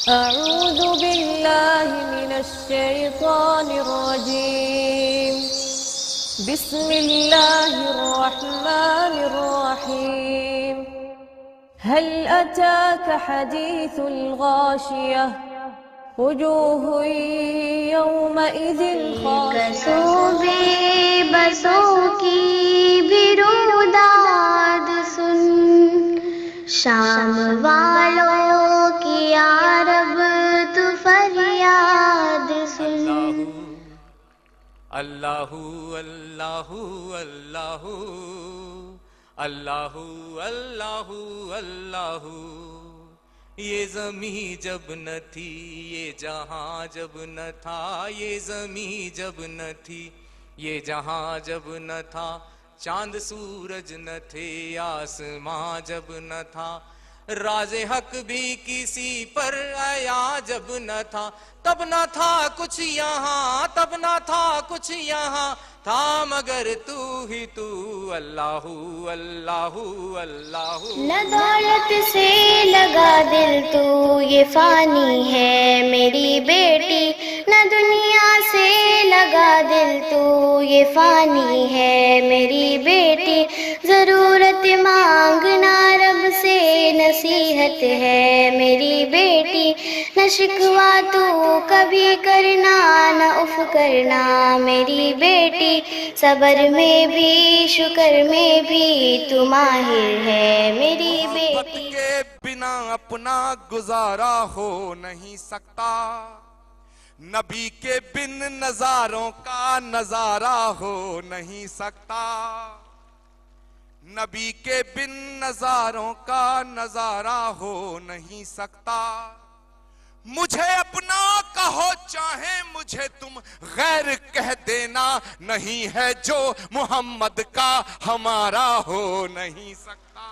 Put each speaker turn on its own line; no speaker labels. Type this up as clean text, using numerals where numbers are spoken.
अऊज़ु बिल्लाहि मिनश्शैतानिर्रजीम। बिस्मिल्लाहिर्रहमानिर्रहीम। हल अताक हदीसुल गाशियह वजूहु यौमइज़िन
कसों
खाशियह।
बेबसों की भी रुदाद सुन, शाम वालों की यारब तू फरियाद सुन।
अल्लाहू अल्लाहू अल्लाहू अल्लाहू अल्लाहू अल्लाहू। ये ज़मीं जब न थी, ये जहां जब न था, ये ज़मीं जब न थी, ये जहां जब न था, चांद सूरज न थे, आसमां जब न था, राज़े हक भी किसी पर आया जब न था, तब न था कुछ यहाँ, तब न था कुछ यहाँ, था मगर तू ही तू। अल्लाहू अल्लाहू अल्लाहू।
न दौलत से लगा दिल तू ये फानी है मेरी बेटी, न दुनिया से लगा दिल तू ये फानी है मेरी बेटी। ज़रूरत मांगना रब से नसीहत है मेरी बेटी, न शिकवा तू कभी करना न उफ करना मेरी बेटी। सबर में भी शुक्र में भी तू माहिर है मेरी
मोहब्बत
बेटी।
के बिना अपना गुजारा हो नहीं सकता, नबी के बिन नजारों का नजारा हो नहीं सकता, नबी के बिन नजारों का नजारा हो नहीं सकता। मुझे अपना कहो चाहे मुझे तुम गैर कह देना, नहीं है जो मोहम्मद का हमारा हो नहीं सकता।